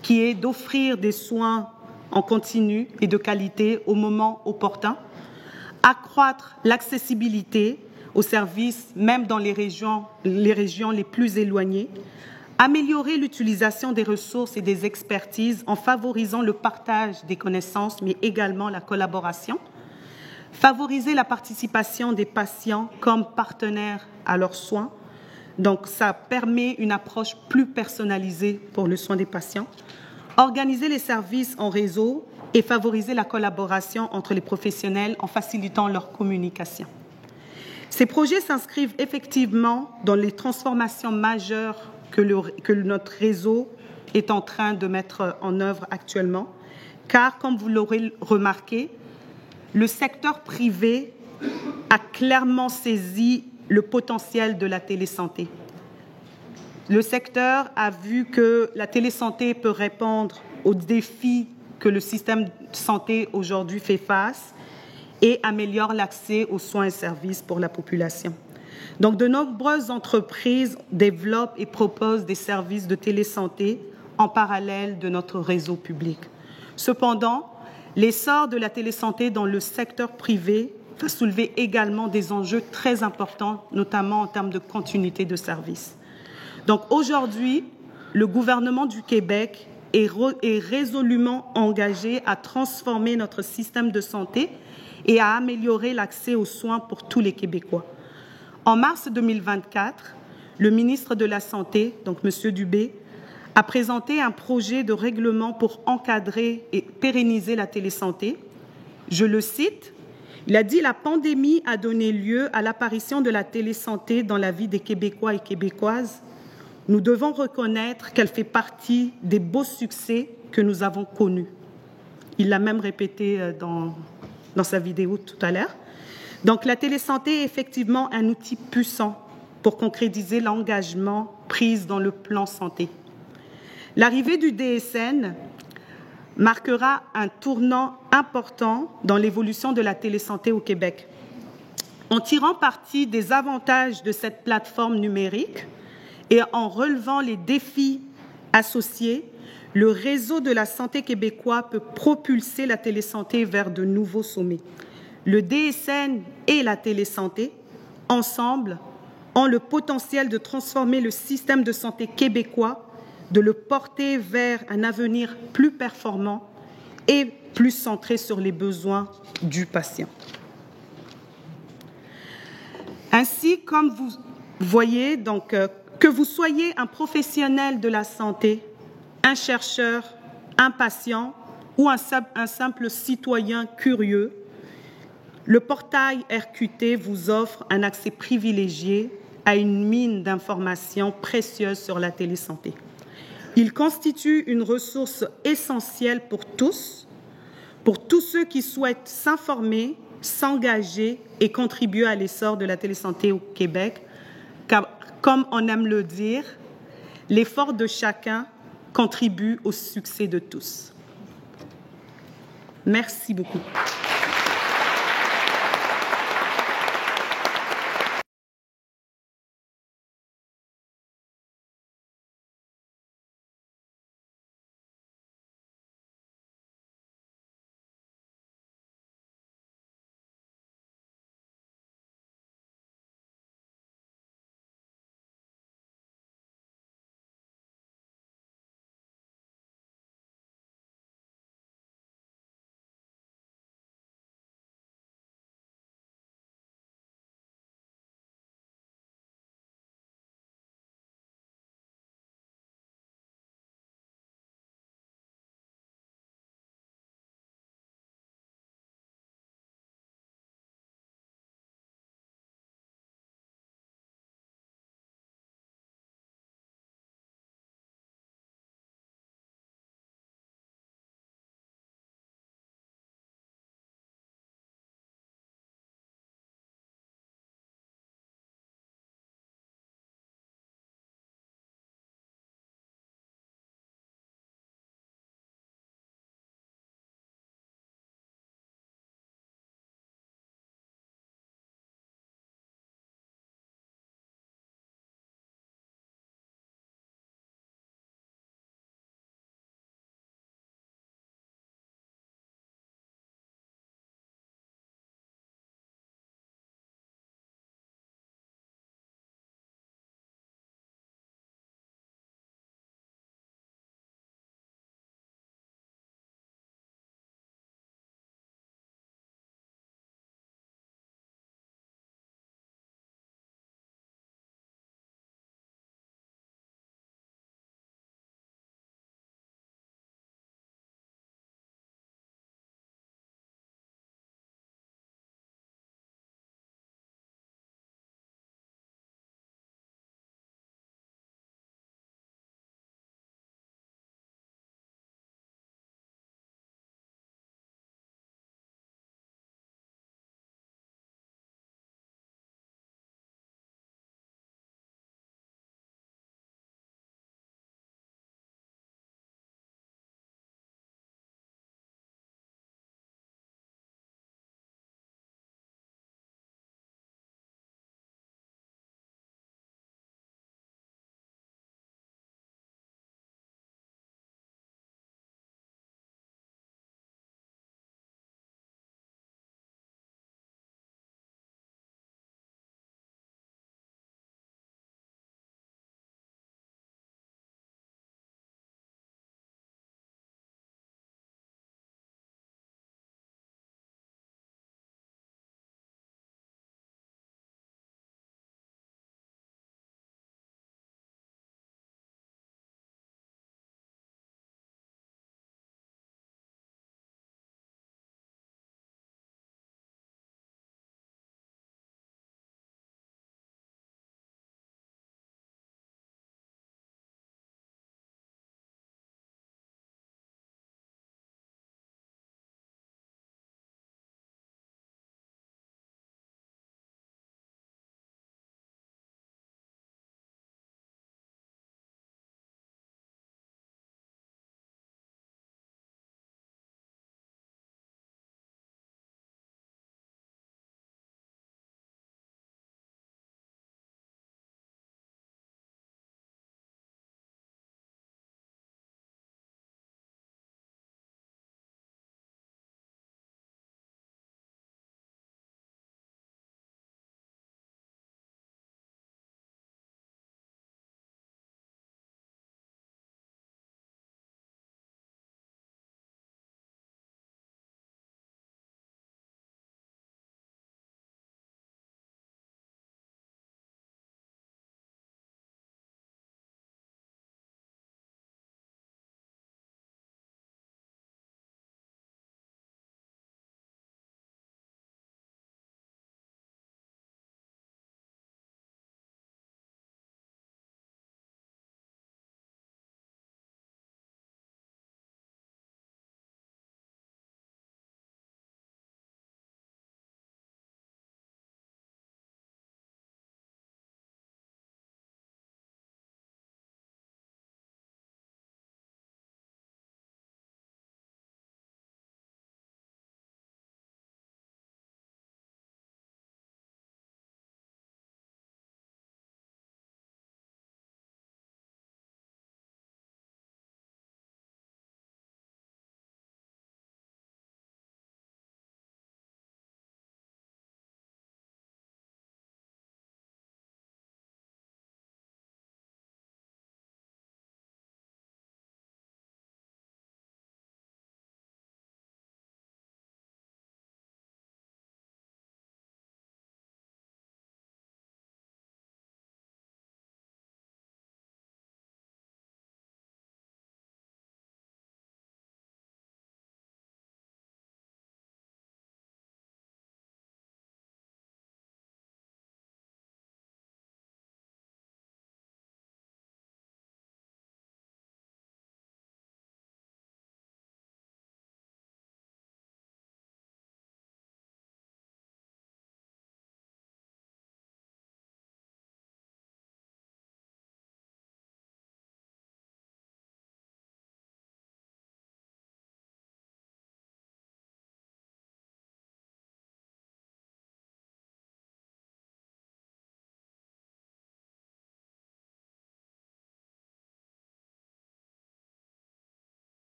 qui est d'offrir des soins en continu et de qualité au moment opportun, accroître l'accessibilité aux services, même dans les régions les plus éloignées, améliorer l'utilisation des ressources et des expertises en favorisant le partage des connaissances, mais également la collaboration, favoriser la participation des patients comme partenaires à leurs soins. Donc, ça permet une approche plus personnalisée pour le soin des patients. Organiser les services en réseau et favoriser la collaboration entre les professionnels en facilitant leur communication. Ces projets s'inscrivent effectivement dans les transformations majeures que notre réseau est en train de mettre en œuvre actuellement, car, comme vous l'aurez remarqué, le secteur privé a clairement saisi le potentiel de la télésanté. Le secteur a vu que la télésanté peut répondre aux défis que le système de santé aujourd'hui fait face et améliore l'accès aux soins et services pour la population. Donc, de nombreuses entreprises développent et proposent des services de télésanté en parallèle de notre réseau public. Cependant, l'essor de la télésanté dans le secteur privé va soulever également des enjeux très importants, notamment en termes de continuité de service. Donc aujourd'hui, le gouvernement du Québec est résolument engagé à transformer notre système de santé et à améliorer l'accès aux soins pour tous les Québécois. En mars 2024, le ministre de la Santé, donc M. Dubé, a présenté un projet de règlement pour encadrer et pérenniser la télésanté. Je le cite, il a dit « La pandémie a donné lieu à l'apparition de la télésanté dans la vie des Québécois et Québécoises. Nous devons reconnaître qu'elle fait partie des beaux succès que nous avons connus. » Il l'a même répété dans sa vidéo tout à l'heure. Donc, la télésanté est effectivement un outil puissant pour concrétiser l'engagement pris dans le plan santé. L'arrivée du DSN marquera un tournant important dans l'évolution de la télésanté au Québec. En tirant parti des avantages de cette plateforme numérique et en relevant les défis associés, le réseau de la santé québécois peut propulser la télésanté vers de nouveaux sommets. Le DSN et la télésanté, ensemble, ont le potentiel de transformer le système de santé québécois, de le porter vers un avenir plus performant et plus centré sur les besoins du patient. Ainsi, comme vous voyez, donc, que vous soyez un professionnel de la santé, un chercheur, un patient ou un simple citoyen curieux, le portail RQT vous offre un accès privilégié à une mine d'informations précieuses sur la télésanté. Il constitue une ressource essentielle pour tous ceux qui souhaitent s'informer, s'engager et contribuer à l'essor de la télésanté au Québec, car, comme on aime le dire, l'effort de chacun contribue au succès de tous. Merci beaucoup.